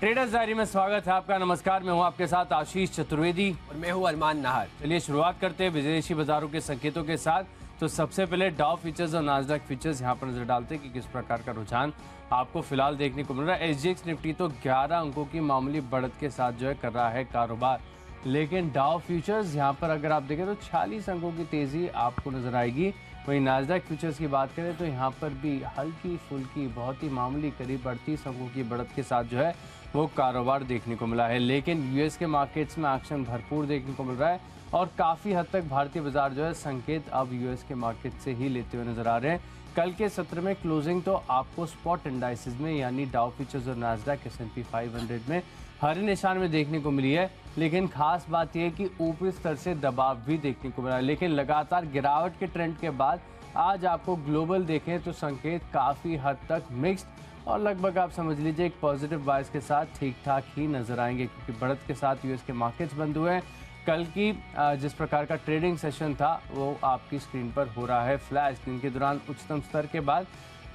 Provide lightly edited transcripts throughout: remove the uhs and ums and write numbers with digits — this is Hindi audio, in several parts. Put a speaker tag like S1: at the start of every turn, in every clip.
S1: ट्रेडर्स डायरी में स्वागत है आपका। नमस्कार, मैं हूं आपके साथ आशीष चतुर्वेदी
S2: और मैं हूं अरमान नाहर।
S1: चलिए शुरुआत करते हैं विदेशी बाजारों के संकेतों के साथ। तो सबसे पहले डाउ फ्यूचर्स और नास्डैक फ्यूचर्स यहां पर नजर डालते हैं कि किस प्रकार का रुझान आपको फिलहाल देखने को मिल रहा है। एसजीएक्स निफ्टी तो 11 अंकों की मामूली बढ़त के साथ जो है कर रहा है कारोबार, लेकिन डाउ फ्यूचर्स यहाँ पर अगर आप देखें तो 46 अंकों की तेजी आपको नजर आएगी। वहीं नास्डैक फ्यूचर्स की बात करें तो यहाँ पर भी हल्की फुल्की बहुत ही मामूली करीब 38 अंकों की बढ़त के साथ जो है वो कारोबार देखने को मिला है। लेकिन यूएस के मार्केट्स में एक्शन भरपूर देखने को मिल रहा है और काफ़ी हद तक भारतीय बाजार जो है संकेत अब यूएस के मार्केट से ही लेते हुए नजर आ रहे हैं। कल के सत्र में क्लोजिंग तो आपको स्पॉट इंडाइसेस में यानी डाउ फ्यूचर्स और नास्डैक S&P 500 में हरे निशान में देखने को मिली है, लेकिन खास बात यह है कि ऊपरी स्तर से दबाव भी देखने को मिला है। लेकिन लगातार गिरावट के ट्रेंड के बाद आज आपको ग्लोबल देखें तो संकेत काफ़ी हद तक मिक्स्ड और लगभग आप समझ लीजिए एक पॉजिटिव बायस के साथ ठीक ठाक ही नजर आएंगे, क्योंकि बढ़त के साथ यूएस के मार्केट्स बंद हुए हैं। कल की जिस प्रकार का ट्रेडिंग सेशन था वो आपकी स्क्रीन पर हो रहा है फ्लैश। दिन के दौरान उच्चतम स्तर के बाद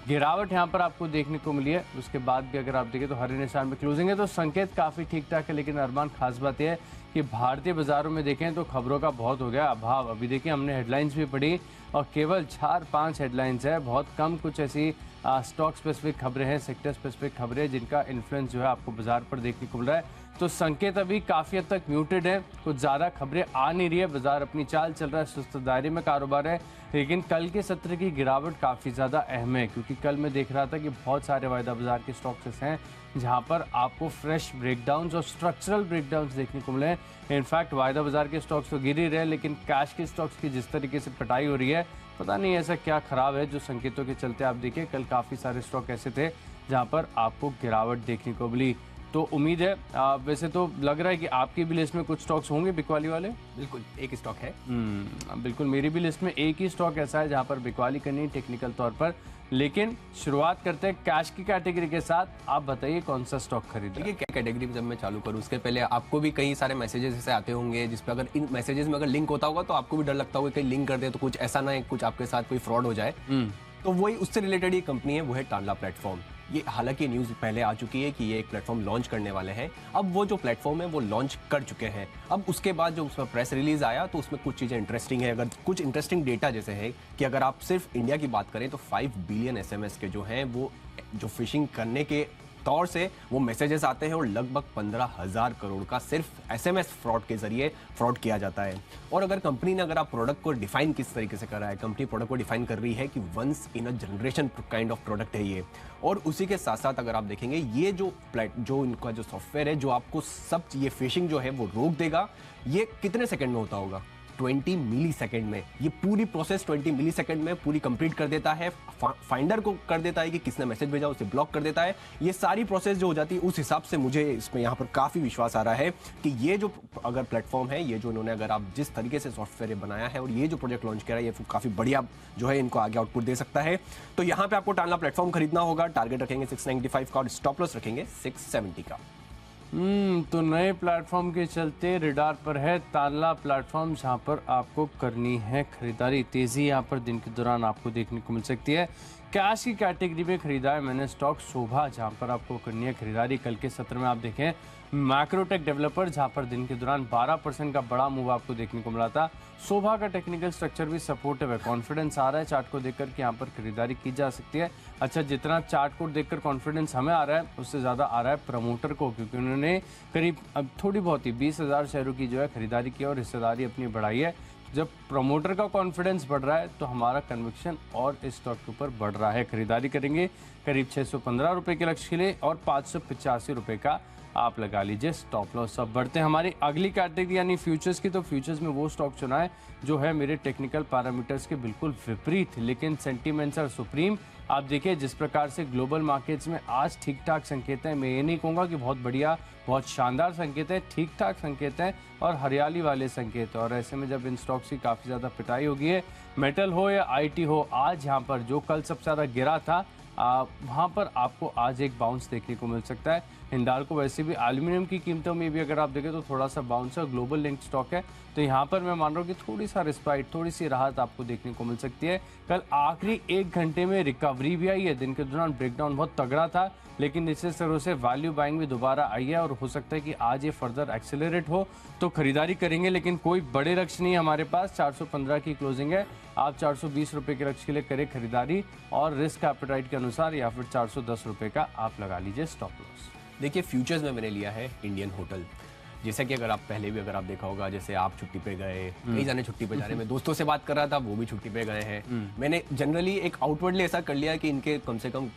S1: गिरावट यहाँ पर आपको देखने को मिली है, उसके बाद भी अगर आप देखें तो हरे निशान में क्लोजिंग है, तो संकेत काफ़ी ठीक ठाक है। लेकिन अरमान, खास बात यह है कि भारतीय बाजारों में देखें तो खबरों का बहुत हो गया अभाव। अभी देखिए हमने हेडलाइंस भी पढ़ी और केवल 4-5 हेडलाइंस है, बहुत कम कुछ ऐसी स्टॉक स्पेसिफिक खबरें हैं, सेक्टर स्पेसिफिक खबरें हैं जिनका इन्फ्लुएंस जो है आपको बाजार पर देखने को मिल रहा है। तो संकेत अभी काफ़ी हद तक म्यूटेड है, कुछ ज़्यादा खबरें आ नहीं रही है, बाजार अपनी चाल चल रहा है, सुस्त दायरे में कारोबार है। लेकिन कल के सत्र की गिरावट काफ़ी ज़्यादा अहम है, क्योंकि कल मैं देख रहा था कि बहुत सारे वायदा बाजार के स्टॉक्स हैं जहां पर आपको फ्रेश ब्रेकडाउन्स और स्ट्रक्चरल ब्रेकडाउन्स देखने को मिले हैं। इनफैक्ट वायदा बाजार के स्टॉक्स तो गिर ही रहे हैं, लेकिन कैश के स्टॉक्स की जिस तरीके से पिटाई हो रही है, पता नहीं ऐसा क्या खराब है जो संकेतों के चलते आप देखिए कल काफ़ी सारे स्टॉक ऐसे थे जहां पर आपको गिरावट देखने को मिली। तो उम्मीद है वैसे तो लग रहा है कि आपकी भी लिस्ट में कुछ स्टॉक्स होंगे बिकवाली वाले।
S2: बिल्कुल एक स्टॉक है।
S1: बिल्कुल मेरी भी लिस्ट में एक ही स्टॉक ऐसा है जहां पर बिकवाली करनी है टेक्निकल तौर पर। लेकिन शुरुआत करते हैं कैश की कैटेगरी के साथ। आप बताइए कौन सा स्टॉक खरीदें।
S2: देखिए क्या कैटेगरी में जब मैं चालू करूँ उसके पहले आपको भी कई सारे मैसेजेस ऐसे आते होंगे जिसपे अगर इन मैसेजेस में अगर लिंक होता होगा तो आपको भी डर लगता होगा कहीं लिंक कर दे तो कुछ ऐसा ना है कुछ आपके साथ कोई फ्रॉड हो जाए। तो वही उससे रिलेटेड ये कंपनी है, वो है टानला प्लेटफॉर्म। ये हालांकि न्यूज़ पहले आ चुकी है कि ये एक प्लेटफॉर्म लॉन्च करने वाले हैं। अब वो जो प्लेटफॉर्म है वो लॉन्च कर चुके हैं। अब उसके बाद जो उसमें प्रेस रिलीज आया तो उसमें कुछ चीज़ें इंटरेस्टिंग है। अगर कुछ इंटरेस्टिंग डेटा जैसे है कि अगर आप सिर्फ इंडिया की बात करें तो 5 बिलियन SMS के जो हैं वो जो फिशिंग करने के तौर से वो मैसेजेस आते हैं और लगभग 15,000 करोड़ का सिर्फ SMS फ्रॉड के जरिए फ्रॉड किया जाता है। और अगर कंपनी ने अगर आप प्रोडक्ट को डिफाइन किस तरीके से करा है, कंपनी प्रोडक्ट को डिफाइन कर रही है कि once in a generation kind of product है ये। और उसी के साथ साथ अगर आप देखेंगे ये जो इनका जो सॉफ्टवेयर है जो आपको सब ये फिशिंग जो है वो रोक देगा। ये कितने सेकंड में होता होगा? 20 मिली सेकेंड में। ये पूरी प्रोसेस 20 मिली सेकेंड में पूरी कंप्लीट कर देता है। फाइंडर को कर देता है कि किसने मैसेज भेजा उसे ब्लॉक कर देता है। ये सारी प्रोसेस जो हो जाती है उस हिसाब से मुझे इसमें यहाँ पर काफ़ी विश्वास आ रहा है कि ये जो अगर प्लेटफॉर्म है, ये जो इन्होंने अगर आप जिस तरीके से सॉफ्टवेयर बनाया है और ये जो प्रोजेक्ट लॉन्च किया है ये काफ़ी बढ़िया जो है इनको आगे आउटपुट दे सकता है। तो यहाँ पे आपको टानला प्लेटफॉर्म खरीदना होगा। टारगेट रखेंगे 695 का और स्टॉप लॉस रखेंगे 670 का।
S1: तो नए प्लेटफॉर्म के चलते रिडार पर है टानला प्लेटफॉर्म, जहां पर आपको करनी है खरीदारी। तेजी यहां पर दिन के दौरान आपको देखने को मिल सकती है। कैश की कैटेगरी में खरीदा है मैंने स्टॉक शोभा, जहां पर आपको करनी है खरीदारी। कल के सत्र में आप देखें मैक्रोटेक डेवलपर, जहां पर दिन के दौरान 12% का बड़ा मूव आपको देखने को मिला था। शोभा का टेक्निकल स्ट्रक्चर भी सपोर्टिव है, कॉन्फिडेंस आ रहा है चार्ट को देखकर कि यहाँ पर खरीदारी की जा सकती है। अच्छा, जितना चार्ट को देखकर कॉन्फिडेंस हमें आ रहा है उससे ज़्यादा आ रहा है प्रमोटर को, क्योंकि उन्होंने करीब अब थोड़ी बहुत ही 20,000 शेयरों की जो है खरीदारी की और हिस्सेदारी अपनी बढ़ाई है। जब प्रमोटर का कॉन्फिडेंस बढ़ रहा है तो हमारा कन्विक्शन और इस स्टॉक के ऊपर बढ़ रहा है। खरीदारी करेंगे करीब 615 रुपये के लक्ष्य के लिए और 585 रुपये का आप लगा लीजिए स्टॉप लॉस। अब बढ़ते हैं हमारी अगली कैटेगरी यानी फ्यूचर्स की। तो फ्यूचर्स में वो स्टॉक चुना है जो है मेरे टेक्निकल पैरामीटर्स के बिल्कुल विपरीत, लेकिन सेंटीमेंट्स और सुप्रीम। आप देखिए जिस प्रकार से ग्लोबल मार्केट्स में आज ठीक ठाक संकेत हैं, मैं ये नहीं कहूँगा कि बहुत बढ़िया बहुत शानदार संकेत है, ठीक ठाक संकेत हैं और हरियाली वाले संकेत। और ऐसे में जब इन स्टॉक्स की काफ़ी ज़्यादा पिटाई होगी है, मेटल हो या IT हो, आज यहाँ पर जो कल सबसे ज़्यादा गिरा था वहाँ पर आपको आज एक बाउंस देखने को मिल सकता है। हिंडाल्को वैसे भी एल्यूमिनियम की कीमतों में भी अगर आप देखें तो थोड़ा सा बाउंस है, ग्लोबल लिंक स्टॉक है, तो यहाँ पर मैं मान रहा हूँ कि थोड़ी सा रिस्पाइट, थोड़ी सी राहत आपको देखने को मिल सकती है। कल आखिरी 1 घंटे में रिकवरी भी आई है, दिन के दौरान ब्रेकडाउन बहुत तगड़ा था, लेकिन निश्चित तरह से वैल्यू बाइंग भी दोबारा आई है और हो सकता है कि आज ये फर्दर एक्सेलरेट हो तो खरीदारी करेंगे, लेकिन कोई बड़े लक्ष्य नहीं है हमारे पास। 415 की क्लोजिंग है, आप 420 रुपये के लक्ष्य के लिए करें खरीदारी और रिस्क एपेटाइट के अनुसार, या फिर 410 रुपये का आप लगा लीजिए स्टॉप लॉस।
S2: देखिए फ्यूचर्स में मैंने लिया है इंडियन होटल। जैसा कि अगर आप पहले भी अगर आप देखा होगा, जैसे आप छुट्टी पे गए, कई जाने छुट्टी पे जा रहे हैं, मैं दोस्तों से बात कर रहा था, वो भी छुट्टी पे गए हैं। मैंने जनरली एक आउटवर्डली ऐसा कर लिया कि इनके कम से कम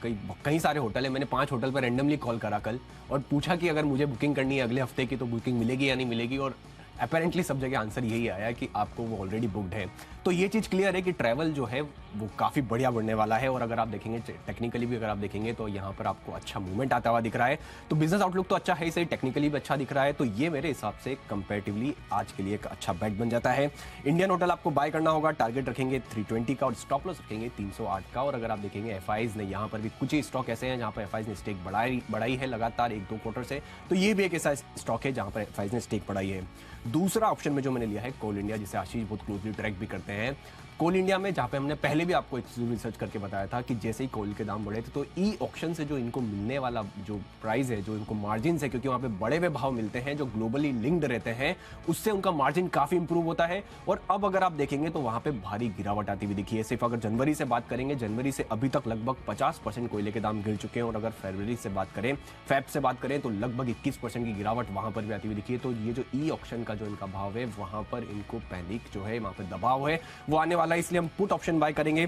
S2: कई सारे होटल है, मैंने 5 होटल पर रैंडमली कॉल करा कल और पूछा कि अगर मुझे बुकिंग करनी है अगले हफ्ते की तो बुकिंग मिलेगी या नहीं मिलेगी, और अपेरेंटली सब जगह आंसर यही आया कि आपको वो ऑलरेडी बुक्ड है। तो ये चीज़ क्लियर है कि ट्रैवल जो है वो काफ़ी बढ़िया बढ़ने वाला है, और अगर आप देखेंगे टेक्निकली भी अगर आप देखेंगे तो यहाँ पर आपको अच्छा मूवमेंट आता हुआ दिख रहा है। तो बिजनेस आउटलुक तो अच्छा है ही सही, टेक्निकली भी अच्छा दिख रहा है, तो ये मेरे हिसाब से कंपैरेटिवली आज के लिए एक अच्छा बेट बन जाता है। इंडियन होटल आपको बाय करना होगा, टारगेट रखेंगे 320 का और स्टॉप लॉस रखेंगे 308 का। और अगर आप देखेंगे एफआईज ने यहाँ पर भी कुछ ही स्टॉक ऐसे हैं जहाँ पर एफआईज ने स्टेक बढ़ाई है लगातार 1-2 क्वार्टर से, तो ये भी एक ऐसा स्टॉक है जहाँ पर एफआईज ने स्टेक बढ़ाई है। दूसरा ऑप्शन में जो मैंने लिया है कोल इंडिया, जिसे आशीष बहुत क्लोजली ट्रैक भी करते हैं। कोल इंडिया में जहाँ पे हमने पहले भी आपको रिसर्च करके बताया था कि जैसे ही कोल के दाम बढ़े थे तो ई ऑक्शन से जो इनको मिलने वाला जो प्राइस है, जो इनको मार्जिन है, क्योंकि वहाँ पे बड़े हुए भाव मिलते हैं जो ग्लोबली लिंक्ड रहते हैं, उससे उनका मार्जिन काफी इंप्रूव होता है। और अब अगर आप देखेंगे तो वहाँ पे भारी गिरावट आती हुई दिखी है। सिर्फ अगर जनवरी से बात करेंगे, जनवरी से अभी तक लगभग 50% कोयले के दाम गिर चुके हैं, और अगर फरवरी से बात करें, फेब से बात करें तो लगभग 21% की गिरावट वहाँ पर भी आती हुई दिखी है। तो ये जो ई ऑक्शन का जो इनका भाव है, वहाँ पर इनको पैनिक जो है, वहाँ पर दबाव है वो आने वाला है, इसलिए हम पुट ऑप्शन बाय करेंगे।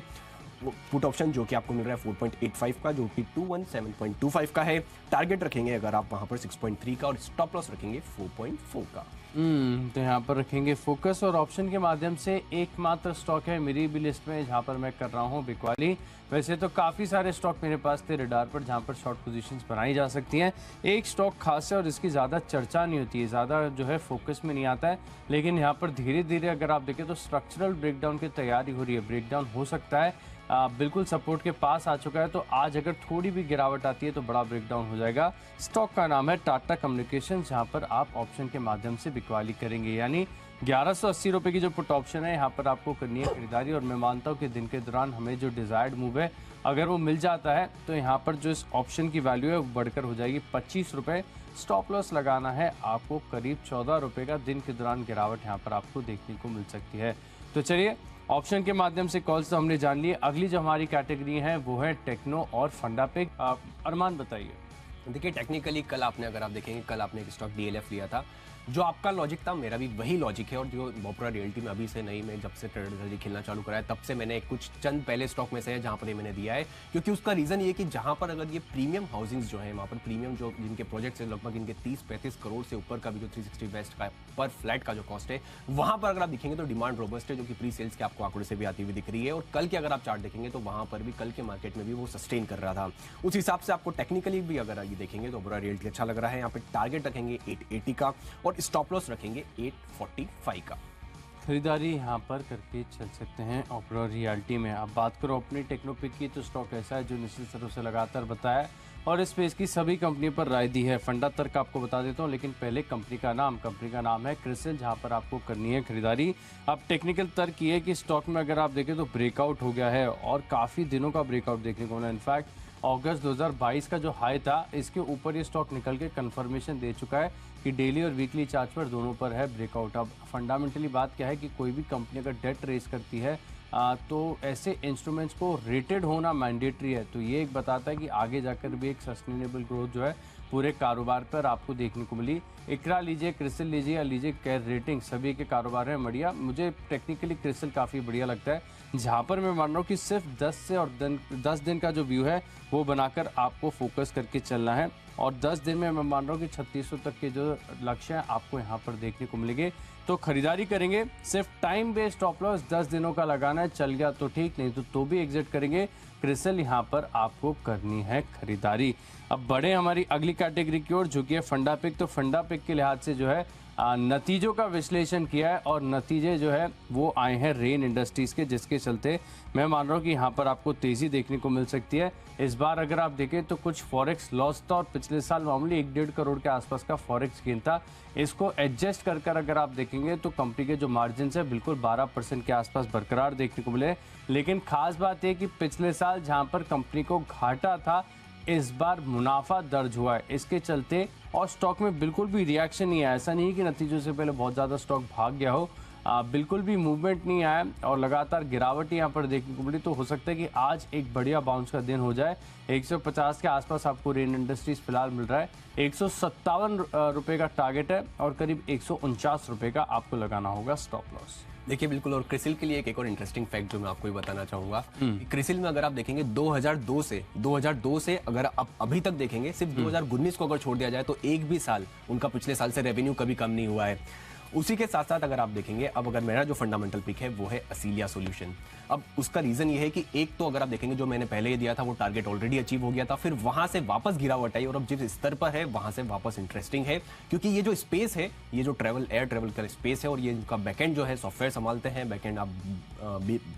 S2: पुट ऑप्शन जो कि आपको मिल रहा है 4.85 का, जो कि 217.25 का है। टारगेट रखेंगे अगर आप वहां पर 6.3 का और स्टॉप लॉस रखेंगे 4.4 का।
S1: तो यहाँ पर रखेंगे फोकस, और ऑप्शन के माध्यम से एकमात्र स्टॉक है मेरी भी लिस्ट में जहाँ पर मैं कर रहा हूँ बिकवाली। वैसे तो काफ़ी सारे स्टॉक मेरे पास थे रडार पर जहाँ पर शॉर्ट पोजीशंस बनाई जा सकती हैं। एक स्टॉक खास है और इसकी ज़्यादा चर्चा नहीं होती है, ज़्यादा जो है फोकस में नहीं आता है, लेकिन यहाँ पर धीरे धीरे अगर आप देखें तो स्ट्रक्चरल ब्रेकडाउन की तैयारी हो रही है। ब्रेकडाउन हो सकता है, बिल्कुल सपोर्ट के पास आ चुका है, तो आज अगर थोड़ी भी गिरावट आती है तो बड़ा ब्रेकडाउन हो जाएगा। स्टॉक का नाम है टाटा कम्युनिकेशन, जहां पर आप ऑप्शन के माध्यम से बिकवाली करेंगे, यानी 1180 रुपये की जो पुट ऑप्शन है यहाँ पर आपको करनी है खरीदारी। और मैं मानता हूँ कि दिन के दौरान हमें जो डिजायर्ड मूव है अगर वो मिल जाता है तो यहाँ पर जो इस ऑप्शन की वैल्यू है वो बढ़कर हो जाएगी 25 रुपये। स्टॉप लॉस लगाना है आपको करीब 14 रुपये का। दिन के दौरान गिरावट यहाँ पर आपको देखने को मिल सकती है। तो चलिए, ऑप्शन के माध्यम से कॉल्स तो हमने जान लिए। अगली जो हमारी कैटेगरी है वो है टेक्नो और फंडा पिक। अरमान बताइए।
S2: देखिए टेक्निकली कल आपने अगर आप देखेंगे, कल आपने एक स्टॉक डीएलएफ लिया था, जो आपका लॉजिक था मेरा भी वही लॉजिक है। और जो बोपरा रियल्टी में अभी से नहीं, मैं जब से ट्रेडर खेलना चालू करा है तब से मैंने कुछ चंद पहले स्टॉक में से है जहाँ पर ये मैंने दिया है, क्योंकि उसका रीज़न ये कि जहाँ पर अगर ये प्रीमियम हाउसिंग्स जो है, वहाँ पर प्रीमियम जो जिनके प्रोजेक्ट्स है लगभग इनके 30-35 करोड़ से ऊपर का भी जो 360 वेस्ट का पर फ्लैट का जो कॉस्ट है, वहाँ पर अगर आप देखेंगे तो डिमांड रोबस्ट है, जो कि प्री सेल्स के आपको आंकड़े से भी आती हुई दिख रही है। और कल के अगर आप चार्ट देखेंगे तो वहाँ पर भी कल के मार्केट में भी वो सस्टेन कर रहा था। उस हिसाब से आपको टेक्निकली भी अगर ये देखेंगे तो बोपरा रियल्टी अच्छा लग रहा है। यहाँ पे टारगेट रखेंगे 880 का और स्टॉप लॉस रखेंगे 845 का।
S1: खरीदारी यहाँ पर करके चल सकते हैं ओपरा रियल्टी में। अब बात करो अपनी टेक्नोपिक की, तो स्टॉक ऐसा है जो निश्चित तरह से लगातार बताया और इस स्पेस की सभी कंपनी पर राय दी है। फंडा तर्क आपको बता देता हूँ, लेकिन पहले कंपनी का नाम है क्रिसिल, जहाँ पर आपको करनी है खरीदारी। अब टेक्निकल तर्क ये है कि स्टॉक में अगर आप देखें तो ब्रेकआउट हो गया है और काफ़ी दिनों का ब्रेकआउट देखने को मिला। इनफैक्ट अगस्त 2022 का जो हाई था इसके ऊपर ये स्टॉक निकल के कंफर्मेशन दे चुका है कि डेली और वीकली चार्ट पर दोनों पर है ब्रेकआउट। अब फंडामेंटली बात क्या है कि कोई भी कंपनी अगर डेट रेस करती है तो ऐसे इंस्ट्रूमेंट्स को रेटेड होना मैंडेटरी है। तो ये एक बताता है कि आगे जाकर भी एक सस्टेनेबल ग्रोथ जो है पूरे कारोबार पर आपको देखने को मिली। इकरा लीजिए, क्रिसिल लीजिए या लीजिए कैर रेटिंग, सभी के कारोबार हैं बढ़िया। मुझे टेक्निकली क्रिसिल काफ़ी बढ़िया लगता है, जहाँ पर मैं मान रहा हूँ कि सिर्फ 10 दिन का जो व्यू है वो बनाकर आपको फोकस करके चलना है। और 10 दिन में मैं मान रहा हूँ कि 3600 तक के जो लक्ष्य हैं आपको यहाँ पर देखने को मिलेंगे। तो खरीदारी करेंगे, सिर्फ टाइम बेस्ड स्टॉप लॉस 10 दिनों का लगाना है, चल गया तो ठीक, नहीं तो भी एग्जिट करेंगे। क्रिसिल यहाँ पर आपको करनी है खरीदारी। अब बढ़े हमारी अगली कैटेगरी की ओर, जो कि है फंडा पिक। तो फंडा पिक के लिहाज से जो है नतीजों का विश्लेषण किया है और नतीजे जो है वो आए हैं रेन इंडस्ट्रीज़ के, जिसके चलते मैं मान रहा हूँ कि यहाँ पर आपको तेज़ी देखने को मिल सकती है। इस बार अगर आप देखें तो कुछ फॉरेक्स लॉस था और पिछले साल मामूली 1-1.5 करोड़ के आसपास का फॉरेक्स गेन था। इसको एडजस्ट कर कर अगर आप देखेंगे तो कंपनी के जो मार्जिन है बिल्कुल 12% के आसपास बरकरार देखने को मिले। लेकिन खास बात यह कि पिछले साल जहां पर कंपनी को घाटा था, इस बार मुनाफा दर्ज हुआ है। इसके चलते और स्टॉक में बिल्कुल भी रिएक्शन नहीं आया। ऐसा नहीं है कि नतीजों से पहले बहुत ज़्यादा स्टॉक भाग गया हो, बिल्कुल भी मूवमेंट नहीं आया और लगातार गिरावट यहाँ पर देखने को मिली। तो हो सकता है कि आज एक बढ़िया बाउंस का दिन हो जाए। 150 के आसपास आपको रेन इंडस्ट्रीज फिलहाल मिल रहा है। 157 रुपये का टारगेट है और करीब 149 रुपये का आपको लगाना होगा स्टॉप लॉस।
S2: देखिए बिल्कुल, और क्रिसिल के लिए एक और इंटरेस्टिंग फैक्ट जो मैं आपको भी बताना चाहूंगा, क्रिसिल में अगर आप देखेंगे 2002 से अगर आप अभी तक देखेंगे, सिर्फ 2019 को अगर छोड़ दिया जाए तो एक भी साल उनका पिछले साल से रेवेन्यू कभी कम नहीं हुआ है। उसी के साथ साथ अगर आप देखेंगे, अब अगर मेरा जो फंडामेंटल पिक है वो है असीलिया सॉल्यूशन। अब उसका रीजन ये है कि एक तो अगर आप देखेंगे जो मैंने पहले ही दिया था वो टारगेट ऑलरेडी अचीव हो गया था, फिर वहां से वापस गिरावट आई और अब जिस स्तर पर है वहां से वापस इंटरेस्टिंग है, क्योंकि ये जो स्पेस है, ये जो एयर ट्रेवल का स्पेस है और ये इनका बैकएंड जो है सॉफ्टवेयर संभालते हैं, बैकएंड आप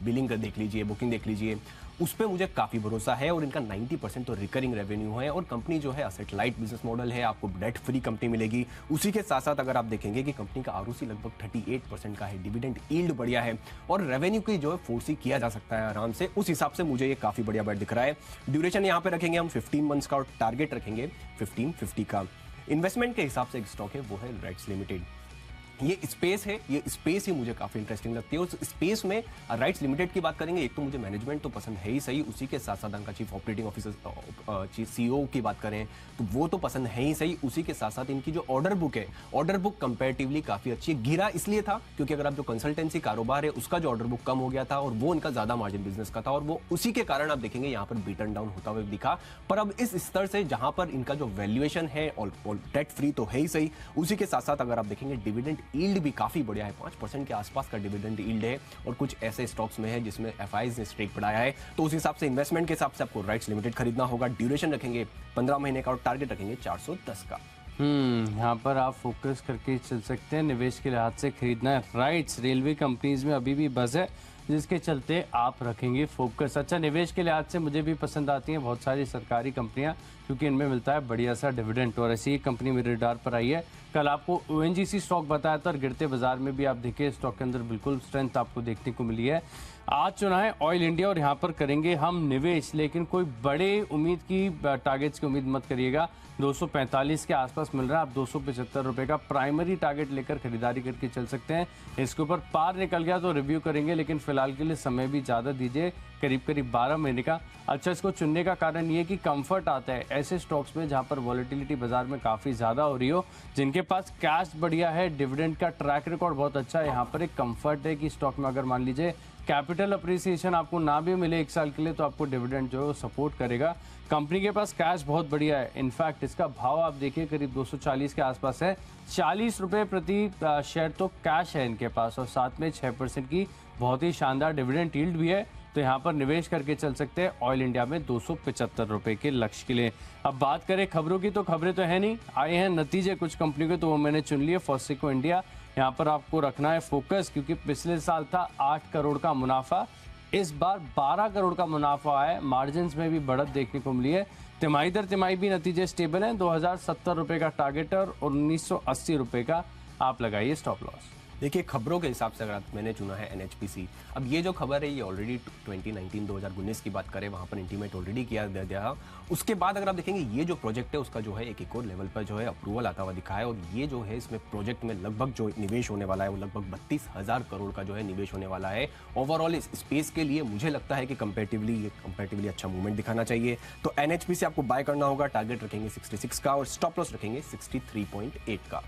S2: बिलिंग देख लीजिए, बुकिंग देख लीजिए, उस पर मुझे काफी भरोसा है और इनका 90% तो रिकरिंग रेवेन्यू है और कंपनी जो है असेट लाइट बिजनेस मॉडल है, आपको डेट फ्री कंपनी मिलेगी। उसी के साथ साथ अगर आप देखेंगे कि कंपनी का आरओसी लगभग 38% का है, डिविडेंड यील्ड बढ़िया है और रेवेन्यू की जो है फोर्सी किया जा सकता है आराम से। उस हिसाब से मुझे ये काफी बढ़िया बैट दिख रहा है। ड्यूरेशन यहाँ पे रखेंगे हम 15 मंथ्स का और टारगेट रखेंगे 1550 का। इन्वेस्टमेंट के हिसाब से एक स्टॉक है वो है राइट्स लिमिटेड। ये स्पेस है, ये स्पेस ही मुझे काफी इंटरेस्टिंग लगती है। उस स्पेस में राइट्स लिमिटेड की बात करेंगे, एक तो मुझे मैनेजमेंट तो पसंद है ही सही, उसी के साथ साथ उनका चीफ ऑपरेटिंग ऑफिसर सीईओ की बात करें तो वो तो पसंद है ही सही। उसी के साथ साथ इनकी जो ऑर्डर बुक है, ऑर्डर बुक कंपैरेटिवली काफी अच्छी है। गिरा इसलिए था क्योंकि अगर आप जो कंसल्टेंसी कारोबार है उसका जो ऑर्डर बुक कम हो गया था और वो उनका ज्यादा मार्जिन बिजनेस का था और वो उसी के कारण आप देखेंगे यहाँ पर बीटन डाउन होता हुआ दिखा। पर अब इस स्तर से जहां पर इनका जो वैल्यूएशन है और डेट फ्री तो है ही सही, उसी के साथ साथ अगर आप देखेंगे डिविडेंड यील्ड भी काफी बढ़िया है, 5% के आसपास का डिविडेंड यील्ड है और कुछ ऐसे स्टॉक्स में है जिसमें एफआईज ने स्टेक बढ़ाया है। तो उस हिसाब से इन्वेस्टमेंट के हिसाब से आपको राइट्स लिमिटेड खरीदना होगा। ड्यूरेशन रखेंगे 15 महीने का और टारगेट रखेंगे 410 का।
S1: यहाँ पर आप फोकस करके चल सकते हैं। निवेश के लिहाज से खरीदना है राइट्स। रेलवे कंपनीज में अभी भी बस है जिसके चलते आप रखेंगे फोकस। अच्छा, निवेश के लिहाज से मुझे भी पसंद आती हैं बहुत सारी सरकारी कंपनियां, क्योंकि इनमें मिलता है बढ़िया सा डिविडेंड और ऐसी ही कंपनी मेरे रडार पर आई है। कल आपको ओएनजीसी स्टॉक बताया था और गिरते बाजार में भी आप देखिए स्टॉक के अंदर बिल्कुल स्ट्रेंथ आपको देखने को मिली है। आज चुना है ऑयल इंडिया और यहाँ पर करेंगे हम निवेश, लेकिन कोई बड़े उम्मीद की टारगेट्स की उम्मीद मत करिएगा। 245 के आसपास मिल रहा है, आप 275 रुपये का प्राइमरी टारगेट लेकर खरीदारी करके चल सकते हैं। इसके ऊपर पार निकल गया तो रिव्यू करेंगे, लेकिन फिलहाल के लिए समय भी ज़्यादा दीजिए, करीब 12 महीने का। अच्छा, इसको चुनने का कारण ये कि कंफर्ट आता है ऐसे स्टॉक्स में जहां पर वॉलेटिलिटी बाजार में काफ़ी ज़्यादा हो रही हो, जिनके पास कैश बढ़िया है, डिविडेंड का ट्रैक रिकॉर्ड बहुत अच्छा है। यहाँ पर एक कंफर्ट है कि स्टॉक में अगर मान लीजिए कैपिटल अप्रिसिएशन आपको ना भी मिले 1 साल के लिए, तो आपको डिविडेंड जो है सपोर्ट करेगा। कंपनी के पास कैश बहुत बढ़िया है। इनफैक्ट इसका भाव आप देखिए करीब 240 के आसपास है। 40 रुपये प्रति शेयर तो कैश है इनके पास और साथ में 6% की बहुत ही शानदार डिविडेंड यील्ड भी है। तो यहाँ पर निवेश करके चल सकते हैं ऑयल इंडिया में 275 रुपये के लक्ष्य के लिए। अब बात करें खबरों की, तो खबरें तो है नहीं, आए हैं नतीजे कुछ कंपनी के, तो वो मैंने चुन लिए। फॉस्सिको इंडिया, यहाँ पर आपको रखना है फोकस, क्योंकि पिछले साल था 8 करोड़ का मुनाफा, इस बार 12 करोड़ का मुनाफा है। मार्जिन में भी बढ़त देखने को मिली है। तिमाही दर तिमाही भी नतीजे स्टेबल हैं। 2070 रुपये का टारगेट और 1980 रुपये का आप लगाइए स्टॉप लॉस।
S2: देखिए खबरों के हिसाब से अगर मैंने चुना है एनएचपीसी। अब ये जो खबर है ये ऑलरेडी 2019 की बात करें वहाँ पर इंटीमेट ऑलरेडी किया गया। उसके बाद अगर आप देखेंगे ये जो प्रोजेक्ट है उसका जो है एक और लेवल पर जो है अप्रूवल आता हुआ दिखा है और ये जो है इसमें प्रोजेक्ट में लगभग जो निवेश होने वाला है वो लगभग 32,000 करोड़ का जो है निवेश होने वाला है। ओवरऑल इस स्पेस के लिए मुझे लगता है कि कंपेरेटिवली अच्छा मूवमेंट दिखाना चाहिए। तो एनएचपीसी आपको बाय करना होगा। टारगेट रखेंगे 66 का और स्टॉप लॉस रखेंगे 63.8 का।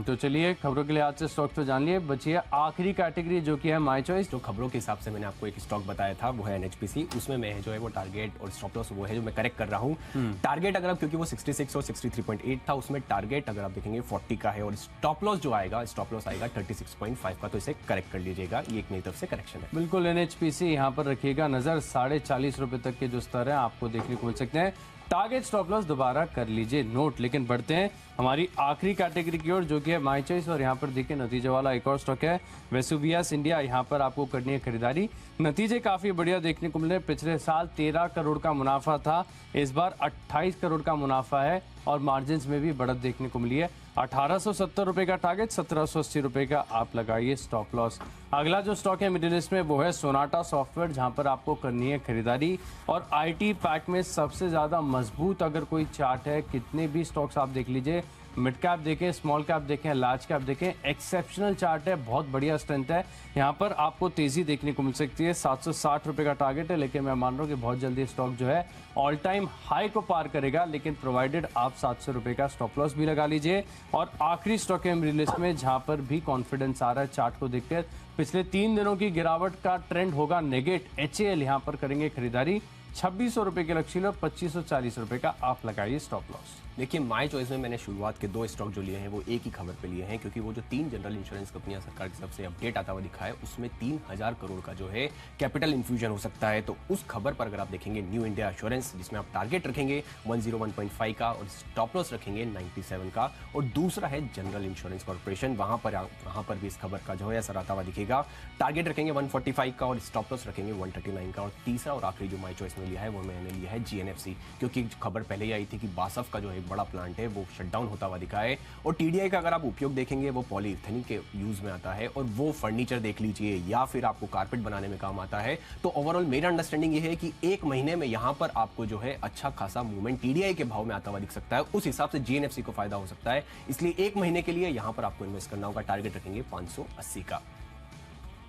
S1: तो चलिए खबरों के लिहाज से स्टॉक तो जान लिए, बचिए आखिरी कैटेगरी जो कि है माय चॉइस।
S2: जो खबरों के हिसाब से मैंने आपको एक स्टॉक बताया था वो है एनएचपीसी। उसमें मैं जो है वो टारगेट और स्टॉप लॉस वो है जो मैं करेक्ट कर रहा हूँ। टारगेट अगर आप, क्योंकि वो 66 और 63.8 था, उसमें टारगेट अगर आप देखेंगे 40 का है और स्टॉप लॉस जो आएगा, स्टॉप लॉस आएगा 36.5 का। तो इसे करेक्ट कर लीजिएगा, ये एक मेरी तरफ से करेक्शन है।
S1: बिल्कुल एनएचपीसी यहाँ पर रखिएगा नजर। 40.5 रुपये तक के जो स्तर है आपको देखने को मिल सकते हैं। टारगेट स्टॉप लॉस दोबारा कर लीजिए नोट। लेकिन बढ़ते हैं हमारी आखिरी कैटेगरी की ओर, जो कि है माई चॉइस। और यहाँ पर देखिए नतीजे वाला एक और स्टॉक है वेसुवियस इंडिया। यहाँ पर आपको करनी है खरीदारी। नतीजे काफ़ी बढ़िया देखने को मिले। पिछले साल 13 करोड़ का मुनाफा था, इस बार 28 करोड़ का मुनाफा है और मार्जिन में भी बढ़त देखने को मिली है। 1870 रुपये का टारगेट, 1780 रुपये का आप लगाइए स्टॉप लॉस। अगला जो स्टॉक है मिडिल ईस्ट में वो है सोनाटा सॉफ्टवेयर, जहां पर आपको करनी है खरीदारी। और आईटी पैक में सबसे ज़्यादा मजबूत अगर कोई चार्ट है, कितने भी स्टॉक्स आप देख लीजिए, मिड कैप देखें, स्मॉल कैप देखें, लार्ज कैप देखें, एक्सेप्शनल चार्ट है, बहुत बढ़िया स्ट्रेंथ है। यहाँ पर आपको तेजी देखने को मिल सकती है। 760 रुपये का टारगेट है, लेकिन मैं मान रहा हूँ कि बहुत जल्दी स्टॉक जो है ऑल टाइम हाई को पार करेगा, लेकिन प्रोवाइडेड आप 700 रुपये का स्टॉप लॉस भी लगा लीजिए। और आखिरी स्टॉक है मेरी लिस्ट में, जहाँ पर भी कॉन्फिडेंस आ रहा है चार्ट को देखकर। पिछले 3 दिनों की गिरावट का ट्रेंड होगा नेगेट। HAL यहाँ पर करेंगे खरीदारी। 2600 रुपये के लक्ष्य लो, 2540 रुपये का आप लगाइए स्टॉप लॉस।
S2: देखिए माई चॉइस में मैंने शुरुआत के 2 स्टॉक जो लिए हैं वो एक ही खबर पे लिए हैं, क्योंकि वो जो 3 जनरल इंश्योरेंस कंपनियां सरकार की तरफ से अपडेट आता हुआ दिखा है, उसमें 3000 करोड़ का जो है कैपिटल इन्फ्यूजन हो सकता है। तो उस खबर पर अगर आप देखेंगे न्यू इंडिया एश्योरेंस, जिसमें आप टारगेट रखेंगे 101.5 का और स्टॉप लॉस रखेंगे 97 का। और दूसरा है जनरल इंश्योरेंस कॉर्पोरेशन, वहां पर भी इस खबर का जो है असर आता हुआ दिखेगा। टारगेट रखेंगे 145 का और स्टॉप लॉस रखेंगे 139 का। और तीसरा और आखिरी जो माई चॉइस में लिया है वो मैंने लिया है GNFC, क्योंकि खबर पहले ही आई थी कि बासफ का जो है बड़ा प्लांट है वो शटडाउन होता हुआ दिखा है। और TDI का अगर आप उपयोग देखेंगे वो पॉलीइथेनिल के यूज में आता है, और वो फर्नीचर देख लीजिए या फिर आपको कारपेट बनाने में काम आता है। तो ओवरऑल मेरा अंडरस्टैंडिंग ये है कि 1 महीने में यहाँ पर आपको जो है अच्छा खासा मूवमेंट TDI के भाव में आता हुआ दिख सकता है। उस हिसाब से GNFC को फायदा हो सकता है, इसलिए 1 महीने के लिए यहाँ पर आपको इन्वेस्ट करना होगा। टारगेट रखेंगे 580 का।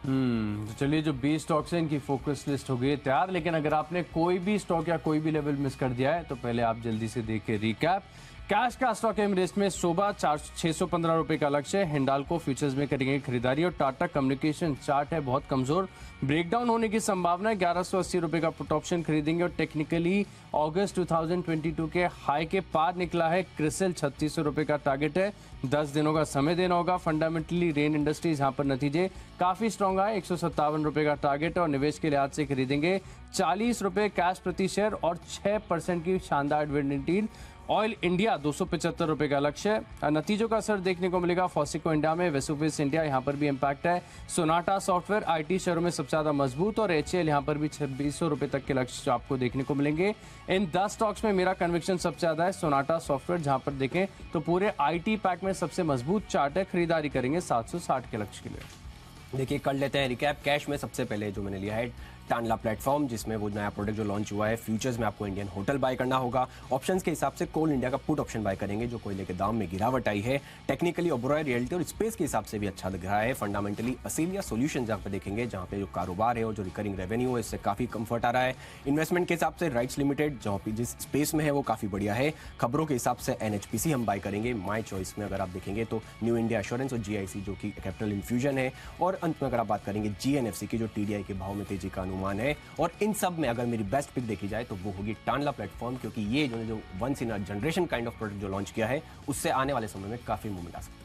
S1: तो चलिए, जो 20 स्टॉक्स हैं इनकी फोकस लिस्ट हो गई है तैयार। लेकिन अगर आपने कोई भी स्टॉक या कोई भी लेवल मिस कर दिया है तो पहले आप जल्दी से देखिए रिकैप। कैश का स्टॉक है लिस्ट में सोबा 615 रुपए का लक्ष्य है। हिंडाल्को फ्यूचर्स में करेंगे खरीदारी। और टाटा कम्युनिकेशन चार्ट है बहुत कमजोर, ब्रेकडाउन होने की संभावना है। 1180 रुपए का पुट ऑप्शन खरीदेंगे। और टेक्निकली अगस्त 2022 के हाई के पार निकला है। क्रिसिल 3600 रुपए का टारगेट है, 10 दिनों का समय देना होगा। फंडामेंटली रेन इंडस्ट्रीज यहाँ पर नतीजे काफी स्ट्रॉन्ग आए, 157 रुपए का टारगेट है। और निवेश के लिहाज से खरीदेंगे 40 रुपए कैश प्रति शेयर और 6% की शानदार डिविडेंड यील्ड। ऑयल इंडिया 275 रुपए का लक्ष्य है। नतीजों का असर देखने को मिलेगा फॉसिको इंडिया में, वेसुवियस इंडिया यहाँ पर भी इम्पैक्ट है। सोनाटा सॉफ्टवेयर IT शेयरों में सबसे ज्यादा मजबूत। और HAL यहाँ पर भी 2600 रुपए तक के लक्ष्य आपको देखने को मिलेंगे। इन 10 स्टॉक्स में मेरा कन्विक्शन सबसे ज्यादा है सोनाटा सॉफ्टवेयर, जहां पर देखें तो पूरे IT पैक में सबसे मजबूत चार्ट है। खरीदारी करेंगे 760 के लक्ष्य के लिए।
S2: देखिए कर लेते हैं रिकैप। कैश में सबसे पहले जो मैंने लिया है टांडला प्लेटफॉर्म, जिसमें वो नया प्रोडक्ट जो लॉन्च हुआ है। फ्यूचर्स में आपको इंडियन होटल बाय करना होगा। ऑप्शंस के हिसाब से कोल इंडिया का पुट ऑप्शन बाय करेंगे, जो कोयले के दाम में गिरावट आई है। टेक्निकली ओबरॉय रियल्टी और स्पेस के हिसाब से भी अच्छा दिख रहा है। फंडामेंटली असीलिया सोल्यूशन जहाँ पे देखेंगे, जहाँ पे जो कारोबार है और जो रिकरिंग रेवेन्यू है, इससे काफी कंफर्ट आ रहा है। इन्वेस्टमेंट के हिसाब से राइट्स लिमिटेड जहाँ पे जिस स्पेस में है वो काफी बढ़िया है। खबरों के हिसाब से NHPC हम बाय करेंगे। माई चॉइस में अगर आप देखेंगे तो न्यू इंडिया एश्योरेंस और GIC जो कि कैपिटल इन्फ्यूजन है। और अंत में अगर आप बात करेंगे GNFC की, जो TDI के भाव में तेजी का अनुमान है। और इन सब में अगर मेरी बेस्ट पिक देखी जाए तो वो होगी टांडला प्लेटफॉर्म, क्योंकि ये जो once in a generation kind of product जो लॉन्च किया है, उससे आने वाले समय में काफी मूवमेंट आ सकता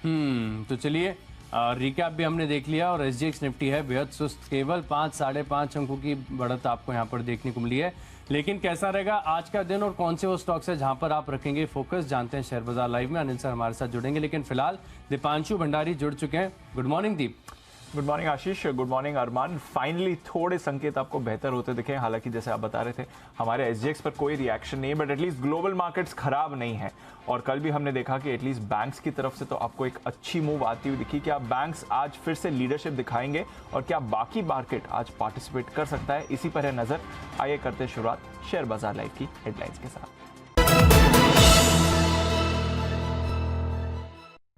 S2: है।
S1: तो चलिए रिकैप भी हमने देख लिया। और SGX निफ्टी है बेहद सुस्त, केवल 5-5.5 अंकों की बढ़त आपको यहाँ पर देखने को मिली है। लेकिन कैसा रहेगा आज का दिन और कौन से वो स्टॉक्स है जहां पर आप रखेंगे फोकस, जानते हैं शेयर बाजार लाइव में। अनिल सर हमारे साथ जुड़ेंगे, लेकिन फिलहाल दीपांशु भंडारी जुड़ चुके हैं। गुड मॉर्निंग दीप।
S3: गुड मॉर्निंग आशीष, गुड मॉर्निंग अरमान। फाइनली थोड़े संकेत आपको बेहतर होते दिखे। हालांकि जैसे आप बता रहे थे हमारे SGX पर कोई रिएक्शन नहीं है, बट एटलीस्ट ग्लोबल मार्केट्स खराब नहीं है। और कल भी हमने देखा कि एटलीस्ट बैंक्स की तरफ से तो आपको एक अच्छी मूव आती हुई दिखी। क्या बैंक्स आज फिर से लीडरशिप दिखाएंगे और क्या बाकी मार्केट आज पार्टिसिपेट कर सकता है, इसी पर है नजर। आइए करते शुरुआत शेयर बाजार लाइव की हेडलाइंस के साथ।